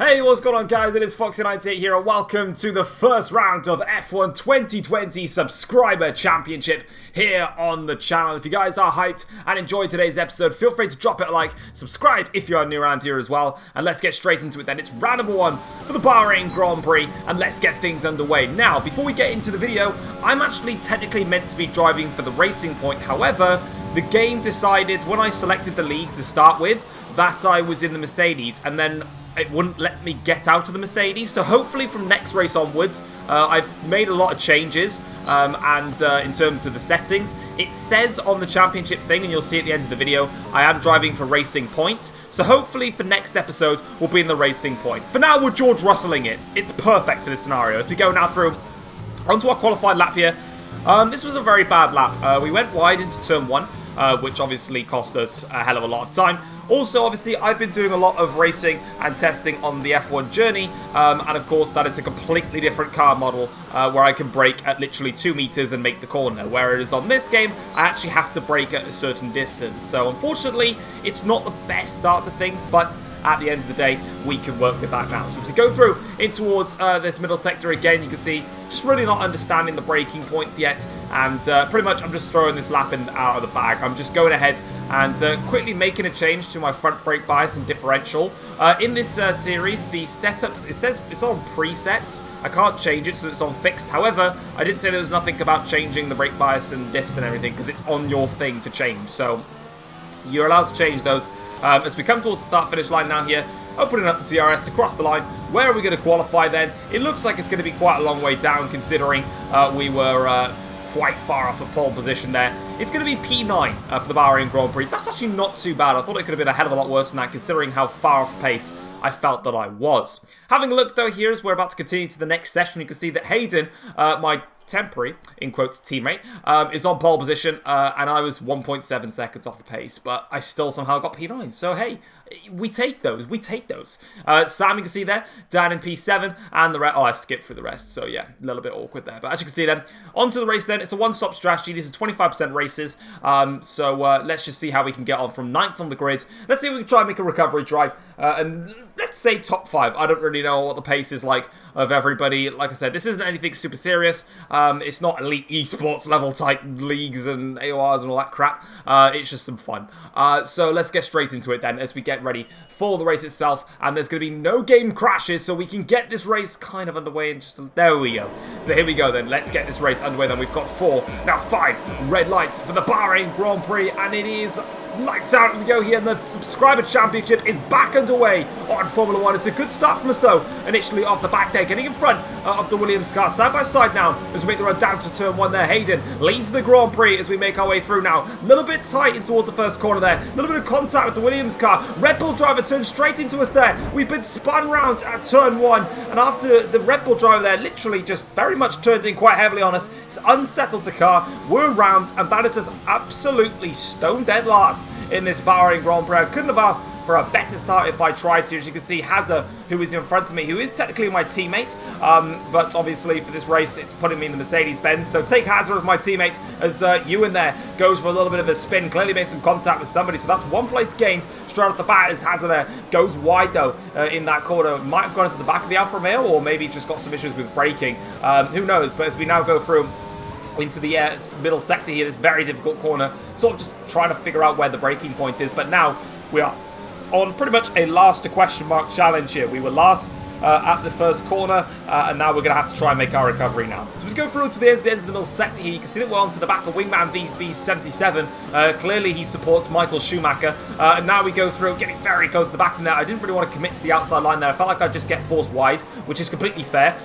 Hey, what's going on guys, it is Foxy98 here and welcome to the first round of F1 2020 Subscriber Championship here on the channel. If you guys are hyped and enjoyed today's episode, feel free to drop it a like, subscribe if you are new around here as well, and let's get straight into it then. It's round number one for the Bahrain Grand Prix and let's get things underway. Now, before we get into the video, I'm actually technically meant to be driving for the Racing Point. However, the game decided when I selected the league to start with that I was in the Mercedes, and then it wouldn't let me get out of the Mercedes. So hopefully from next race onwards, I've made a lot of changes in terms of the settings. It says on the championship thing, and you'll see at the end of the video, I am driving for Racing Point. So hopefully for next episode, we'll be in the Racing Point. For now, we're George Russelling it. It's perfect for this scenario. As we go now through onto our qualified lap here. This was a very bad lap. We went wide into turn one, which obviously cost us a hell of a lot of time. Also, obviously, I've been doing a lot of racing and testing on the F1 journey, and of course, that is a completely different car model where I can brake at literally 2 meters and make the corner, whereas on this game, I actually have to brake at a certain distance. So, unfortunately, it's not the best start to things, but at the end of the day, we can work with that now. So as we go through in towards this middle sector again, you can see just really not understanding the braking points yet, and pretty much I'm just throwing this lap out of the bag. I'm just going ahead and quickly making a change to my front brake bias and differential. In this series, the setups, it says it's on presets. I can't change it, so it's on fixed. However, I did say there was nothing about changing the brake bias and diffs and everything, because it's on your thing to change. So you're allowed to change those. As we come towards the start-finish line now here, opening up the DRS to cross the line. Where are we going to qualify then? It looks like it's going to be quite a long way down, considering we were quite far off a pole position there. It's going to be P9 for the Bahrain Grand Prix. That's actually not too bad. I thought it could have been a hell of a lot worse than that, considering how far off pace I felt that I was. Having a look though here as we're about to continue to the next session, you can see that Hayden, my temporary, in quotes, teammate, is on pole position, and I was 1.7 seconds off the pace, but I still somehow got P9, so hey, we take those, Sam, you can see there, down in P7, and the rest, I skipped through the rest, so yeah, a little bit awkward there, but as you can see then, onto the race then, it's a one-stop strategy, these are 25% races, so let's just see how we can get on from 9th on the grid. Let's see if we can try and make a recovery drive, and let's say top 5, I don't really know what the pace is like of everybody. Like I said, this isn't anything super serious. It's not elite esports level type leagues and AORs and all that crap. It's just some fun. So let's get straight into it then as we get ready for the race itself. And there's going to be no game crashes, so we can get this race kind of underway in just there we go. So here we go then. Let's get this race underway then. We've got 4, now 5 red lights for the Bahrain Grand Prix, and it is lights out and we go here, and the Subscriber Championship is back underway on Formula 1. It's a good start from us though, initially off the back there, getting in front of the Williams car, side by side now, as we make the run down to turn 1 there. Hayden leads the Grand Prix as we make our way through now. A little bit tight in towards the first corner there, a little bit of contact with the Williams car. Red Bull driver turns straight into us there. We've been spun round at turn 1, and after the Red Bull driver there literally just very much turned in quite heavily on us, it's unsettled the car, we're round, and that is us absolutely stone dead last in this Bahrain Grand Prix. I couldn't have asked for a better start if I tried to. As you can see, Hazza, who is in front of me, who is technically my teammate, but obviously for this race, it's putting me in the Mercedes-Benz. So take Hazza as my teammate as Ewan there goes for a little bit of a spin. Clearly made some contact with somebody, so that's 1 place gained straight off the bat as Hazza there goes wide though in that corner. Might have gone into the back of the Alfa Romeo, or maybe just got some issues with braking. Who knows? But as we now go through into the middle sector here, this very difficult corner, sort of just trying to figure out where the braking point is, but now we are on pretty much a last to question mark challenge here. We were last at the first corner, and now we're going to have to try and make our recovery now. So let's go through to the ends of the middle sector here. You can see that we're onto the back of Wingman VB77. Clearly he supports Michael Schumacher, and now we go through, getting very close to the back of the net. I didn't really want to commit to the outside line there. I felt like I'd just get forced wide, which is completely fair.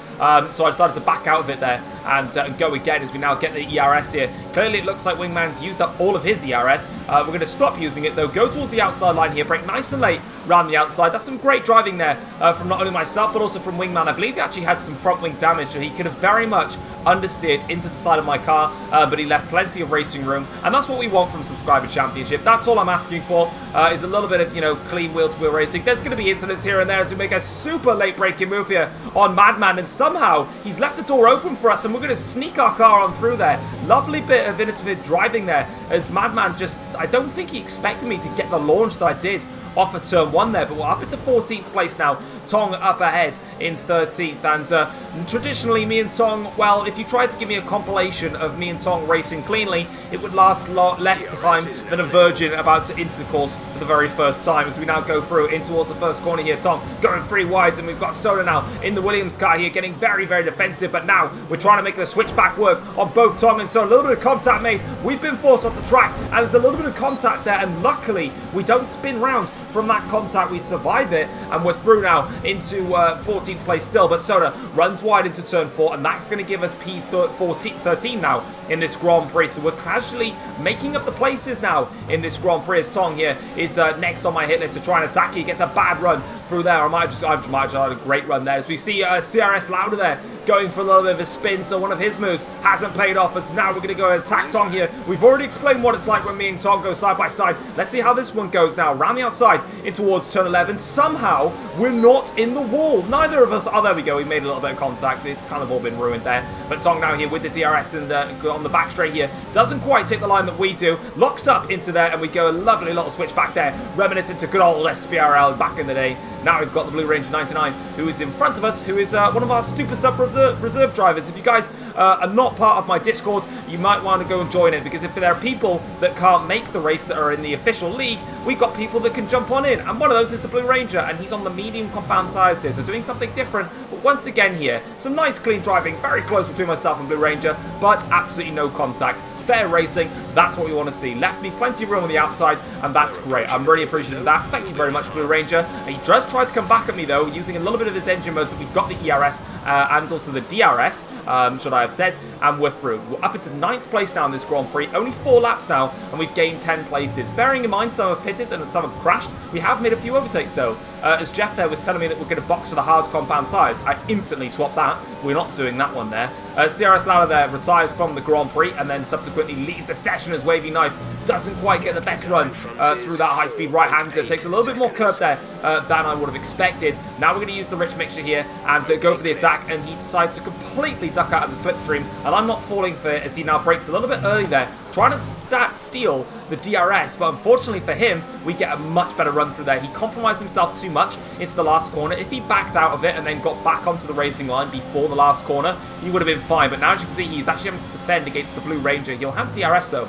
So I decided to back out of it there and go again as we now get the ERS here. Clearly it looks like Wingman's used up all of his ERS. We're going to stop using it though, go towards the outside line here, brake nice and late around the outside. That's some great driving there from not only myself but also from Wingman. I believe he actually had some front wing damage, so he could have very much understeered into the side of my car, but he left plenty of racing room, and that's what we want from Subscriber Championship. That's all I'm asking for, is a little bit of, you know, clean wheel-to-wheel racing. There's going to be incidents here and there as we make a super late braking move here on Madman, and somehow he's left the door open for us, and we're going to sneak our car on through there. Lovely bit of innovative driving there, as Madman just, I don't think he expected me to get the launch that I did off of turn 1 there, but we're up into 14th place now. Tong up ahead in 13th. And traditionally, me and Tong, well, if you tried to give me a compilation of me and Tong racing cleanly, it would last less time than a virgin about to intercourse for the very first time. As we now go through in towards the first corner here, Tong going 3 wides, and we've got Soda now in the Williams car here, getting very, very defensive. But now we're trying to make the switchback work on both Tong and Soda. A little bit of contact made. We've been forced off the track, and there's a little bit of contact there, and luckily we don't spin round from that contact. We survive it, and we're through now into 14th place still. But Soda runs wide into turn 4, and that's going to give us P13 now in this Grand Prix. So we're casually making up the places now in this Grand Prix, as Tong here is next on my hit list to try and attack. He gets a bad run through there. I might just had a great run there, as we see CRS Lauda there going for a little bit of a spin. So one of his moves hasn't paid off, as now we're going to go and attack Tong here. We've already explained what it's like when me and Tong go side by side. Let's see how this one goes now. Around the outside in towards turn 11. Somehow we're not in the wall. Neither of us. Oh, there we go. We made a little bit of contact. It's kind of all been ruined there. But Tong now here with the DRS and on the back straight here doesn't quite take the line that we do. Locks up into there, and we go a lovely little switch back there, reminiscent to good old SPRL back in the day. Now we've got the Blue Ranger 99, who is in front of us, who is one of our Super Sub reserve drivers. If you guys are not part of my Discord, you might want to go and join it, because if there are people that can't make the race that are in the official league, we've got people that can jump on in, and one of those is the Blue Ranger, and he's on the medium compound tyres here, so doing something different. But once again here, some nice clean driving, very close between myself and Blue Ranger, but absolutely no contact. Fair racing, that's what we want to see. Left me plenty of room on the outside, and that's great. I'm really appreciative of that. Thank you very much, Blue Ranger. He does try to come back at me, though, using a little bit of his engine modes, but we've got the ERS and also the DRS, should I have said, and we're through. We're up into 9th place now in this Grand Prix. Only 4 laps now, and we've gained 10 places. Bearing in mind some have pitted and some have crashed, we have made a few overtakes, though. As Jeff there was telling me that we're going to box for the hard compound tyres, I instantly swapped that. We're not doing that one there. CRS Lauda there retires from the Grand Prix and then subsequently leaves the session as Wavy Knife doesn't quite get the best run through that high-speed right-hander. Takes a little bit more curb there than I would have expected. Now we're going to use the rich mixture here and go for the attack, and he decides to completely duck out of the slipstream, and I'm not falling for it, as he now breaks a little bit early there, trying to steal the DRS, but unfortunately for him, we get a much better run through there. He compromised himself too much into the last corner. If he backed out of it and then got back onto the racing line before the last corner, he would have been fine. But now, as you can see, he's actually having to defend against the Blue Ranger. He'll have DRS, though,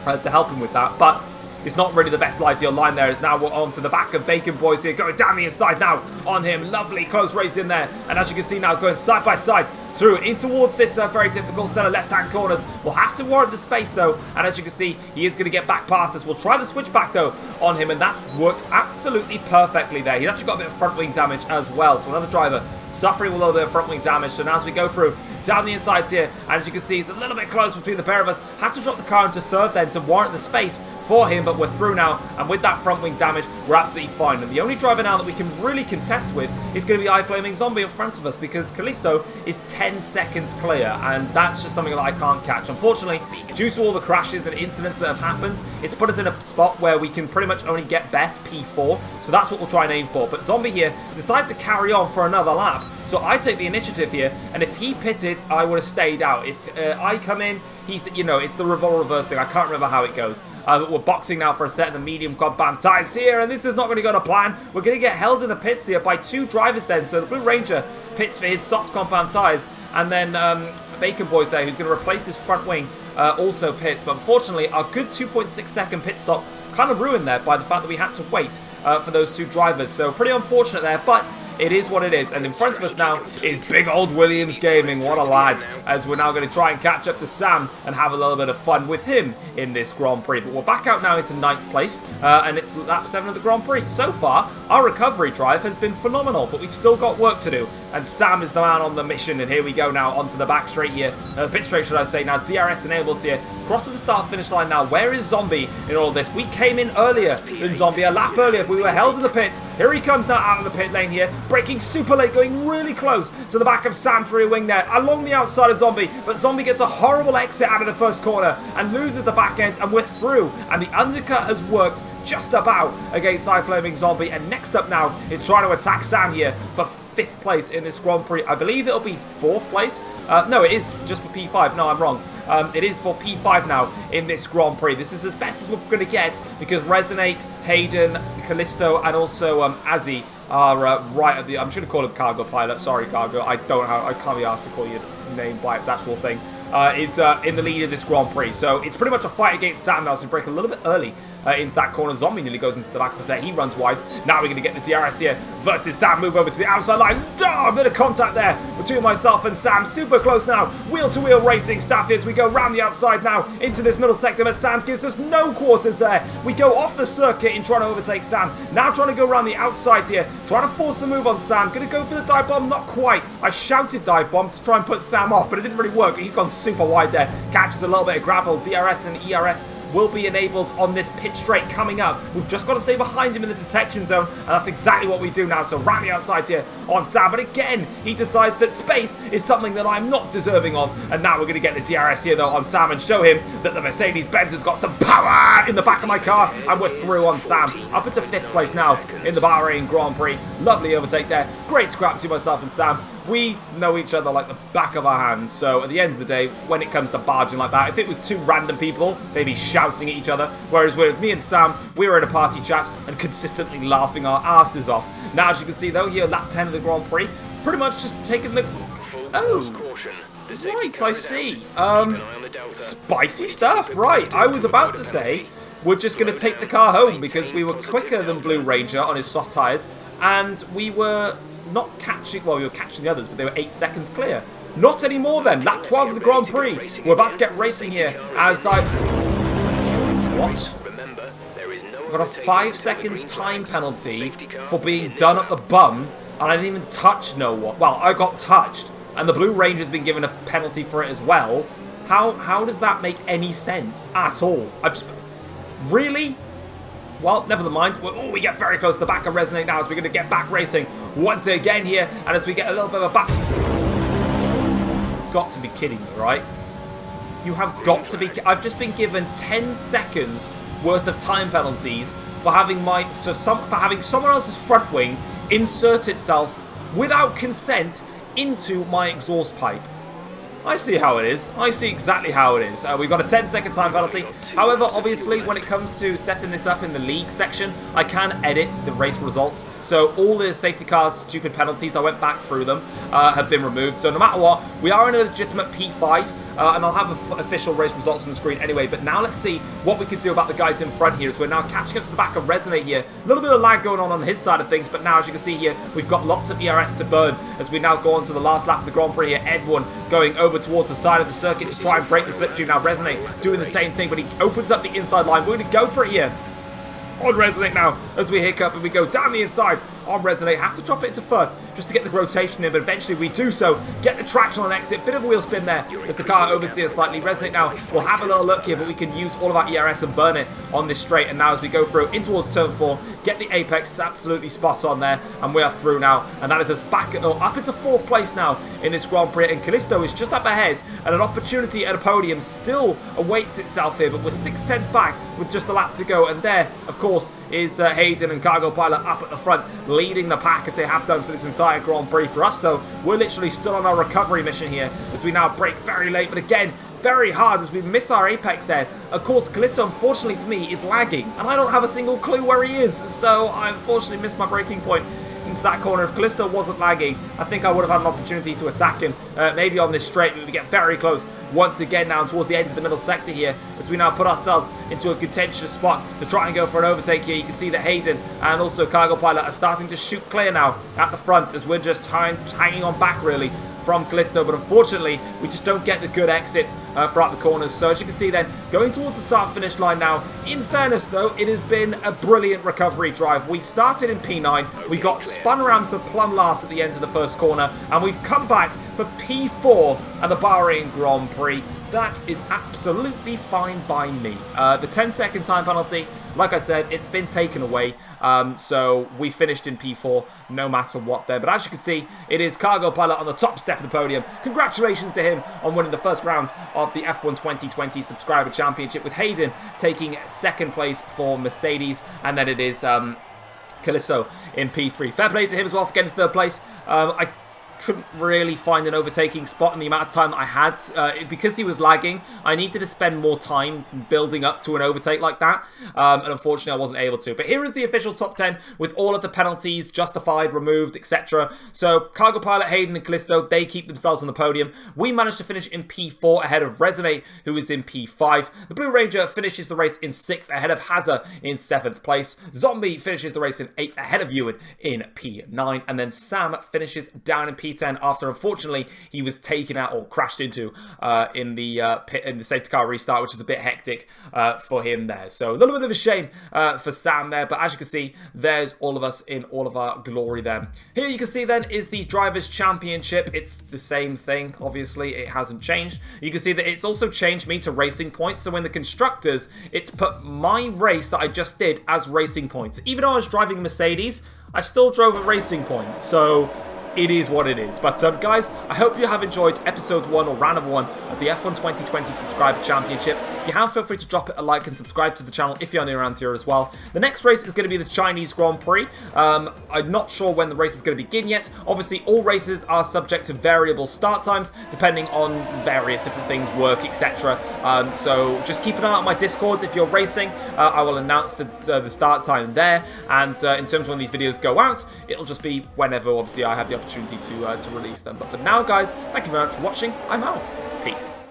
to help him with that, but it's not really the best ideal line there. As now we're on to the back of Bacon Boys here, going down the inside now on him. Lovely close race in there, and as you can see now, going side by side through in towards this very difficult set of left-hand corners. We'll have to warrant the space, though, and as you can see, he is going to get back past us. We'll try the switch back, though, on him, and that's worked absolutely perfectly there. He's actually got a bit of front wing damage as well, so another driver suffering a little bit of front wing damage. So now as we go through down the inside here, and as you can see, it's a little bit close between the pair of us. Had to drop the car into third then to warrant the space for him, but we're through now, and with that front wing damage, we're absolutely fine. And the only driver now that we can really contest with is going to be iFlaming Zombie in front of us, because Callisto is 10 seconds clear, and that's just something that I can't catch. Unfortunately, due to all the crashes and incidents that have happened, it's put us in a spot where we can pretty much only get best P4, so that's what we'll try and aim for. But Zombie here decides to carry on for another lap, so I take the initiative here, and if he pitted, I would have stayed out. If I come in, he's, you know, it's the reverse thing. I can't remember how it goes. But we're boxing now for a set of the medium compound tyres here, and this is not going to go to plan. We're going to get held in the pits here by 2 drivers then. So the Blue Ranger pits for his soft compound tyres, and then Bacon Boys there, who's going to replace his front wing, also pits. But unfortunately, our good 2.6 second pit stop kind of ruined there by the fact that we had to wait for those 2 drivers. So pretty unfortunate there, but it is what it is. And in front of us now is big old Williams Gaming. What a lad. As we're now going to try and catch up to Sam and have a little bit of fun with him in this Grand Prix. But we're back out now into 9th place, and it's lap 7 of the Grand Prix. So far, our recovery drive has been phenomenal, but we've still got work to do. And Sam is the man on the mission, and here we go now onto the back straight here. The pit straight, should I say. Now DRS enabled here. Cross to the start-finish line now. Where is Zombie in all this? We came in earlier than Zombie, a lap earlier. We were held in the pits. Here he comes now out of the pit lane here, braking super late, going really close to the back of Sam's rear wing there, along the outside of Zombie. But Zombie gets a horrible exit out of the first corner and loses the back end, and we're through. And the undercut has worked just about against iFlaming Zombie. And next up now is trying to attack Sam here for 5th place in this Grand Prix. I believe it'll be 4th place. No, it is just for P5. No, I'm wrong. It is for P5 now in this Grand Prix. This is as best as we're going to get, because Resonate, Hayden, Callisto, and also Azzy are right at the... I'm just going to call him Cargo Pilot. Sorry, Cargo. I can't be asked to call your name by its actual thing. Is in the lead of this Grand Prix. So it's pretty much a fight against Sam now. So we break a little bit early into that corner. Zombie nearly goes into the back of us there. He runs wide. Now we're going to get the DRS here versus Sam. Move over to the outside line. Oh, a bit of contact there between myself and Sam. Super close now. Wheel-to-wheel racing stuff here as we go round the outside now into this middle sector. But Sam gives us no quarters there. We go off the circuit in trying to overtake Sam. Now trying to go around the outside here. Trying to force a move on Sam. Going to go for the dive bomb. Not quite. I shouted dive bomb to try and put Sam off, but it didn't really work. He's gone super wide there. Catches a little bit of gravel. DRS and ERS will be enabled on this pit straight coming up. We've just got to stay behind him in the detection zone, and that's exactly what we do now. So round the outside here on Sam, but again, he decides that space is something that I'm not deserving of, and now we're going to get the DRS here though on Sam and show him that the Mercedes-Benz has got some power in the back of my car, and we're through on Sam. Up into 5th place now in the Bahrain Grand Prix. Lovely overtake there. Great scrap to myself and Sam. We know each other like the back of our hands, so at the end of the day, when it comes to barging like that, if it was two random people, they'd be shouting at each other, whereas with me and Sam, we were in a party chat and consistently laughing our asses off. Now, as you can see though, here lap 10 of the Grand Prix, pretty much just taking the... Oh, right, I see. Spicy stuff, right. I was about to say, we're just going to take the car home because we were quicker than Blue Ranger on his soft tyres, and we were... not catching, well, we were catching the others, but they were 8 seconds clear. Not anymore then. Lap 12 of the Grand Prix. We're about to get racing here as I... What? We've got a 5 seconds time penalty for being done at the bum, and I didn't even touch no one. Well, I got touched, and the Blue Ranger's been given a penalty for it as well. How does that make any sense at all? I just... Really? Well, never mind. Oh, we get very close to the back of Resonate now as we're going to get back racing once again here. And as we get a little bit of a back... Got to be kidding me, right? You have got to be... I've just been given 10 seconds worth of time penalties for having having someone else's front wing insert itself without consent into my exhaust pipe. I see how it is. I see exactly how it is. We've got a 10-second time penalty. However, obviously, when it comes to setting this up in the league section, I can edit the race results. So all the safety cars, stupid penalties, I went back through them, have been removed. So no matter what, we are in a legitimate P5. And I'll have official race results on the screen anyway. But now let's see what we can do about the guys in front here as we're now catching up to the back of Resonate here. A little bit of lag going on his side of things. But now, as you can see here, we've got lots of ERS to burn as we now go on to the last lap of the Grand Prix here. Everyone going over towards the side of the circuit to try and break the slipstream. Now Resonate doing the same thing, but he opens up the inside line. We're going to go for it here on Resonate now as we hiccup and we go down the inside on Resonate. Have to drop it into first just to get the rotation in, but eventually we do so. Get the traction on exit. Bit of a wheel spin there as the car oversteers slightly. Resonate now. We'll have a little look here, but we can use all of our ERS and burn it on this straight. And now as we go through in towards turn 4, get the apex absolutely spot on there, and we are through now. And that is us back up into 4th place now in this Grand Prix. And Callisto is just up ahead, and an opportunity at a podium still awaits itself here, but we're 6/10 back with just a lap to go. And there, of course, is Hayden and Cargo Pilot up at the front, leading the pack as they have done for this entire Grand Prix for us. So we're literally still on our recovery mission here as we now brake very late, but again, very hard as we miss our apex there. Of course, Callisto, unfortunately for me, is lagging, and I don't have a single clue where he is, so I unfortunately missed my braking point into that corner. If Callisto wasn't lagging, I think I would have had an opportunity to attack him, maybe on this straight, but we get very close once again now towards the end of the middle sector here as we now put ourselves into a contentious spot to try and go for an overtake here. You can see that Hayden and also Cargo Pilot are starting to shoot clear now at the front as we're just hanging on back really from Callisto, but unfortunately we just don't get the good exits throughout the corners. So as you can see then, going towards the start finish line now. In fairness though, it has been a brilliant recovery drive. We started in P9, we got spun around to plumb last at the end of the first corner, and we've come back for P4 at the Bahrain Grand Prix. That is absolutely fine by me. The 10-second time penalty, like I said, it's been taken away. So we finished in P4 no matter what there. But as you can see, it is Cargo Pilot on the top step of the podium. Congratulations to him on winning the first round of the F1 2020 Subscriber Championship, with Hayden taking 2nd place for Mercedes. And then it is Callisto in P3. Fair play to him as well for getting 3rd place. couldn't really find an overtaking spot in the amount of time that I had. Because he was lagging, I needed to spend more time building up to an overtake like that, and unfortunately I wasn't able to. But here is the official top 10 with all of the penalties justified, removed, etc. So Cargo Pilot, Hayden and Callisto, they keep themselves on the podium. We managed to finish in P4 ahead of Resonate, who is in P5. The Blue Ranger finishes the race in 6th ahead of Hazza in 7th place. Zombie finishes the race in 8th ahead of Ewan in P9. And then Sam finishes down in P10 after, unfortunately, he was taken out or crashed into in the safety car restart, which is a bit hectic for him there. So a little bit of a shame for Sam there, but as you can see, there's all of us in all of our glory there. Here you can see then is the Drivers' Championship. It's the same thing, obviously, it hasn't changed. You can see that it's also changed me to racing points, so in the Constructors, it's put my race that I just did as racing points. Even though I was driving Mercedes, I still drove a racing point, so it is what it is. But guys, I hope you have enjoyed episode 1 or round number 1 of the F1 2020 Subscriber Championship. If you have, feel free to drop it a like and subscribe to the channel if you're new around here as well. The next race is going to be the Chinese Grand Prix. I'm not sure when the race is going to begin yet. Obviously, all races are subject to variable start times depending on various different things, work, etc. So just keep an eye on my Discord if you're racing. I will announce the start time there. And in terms of when these videos go out, it'll just be whenever, obviously, I have the opportunity to release them. But for now, guys, thank you very much for watching. I'm out. Peace.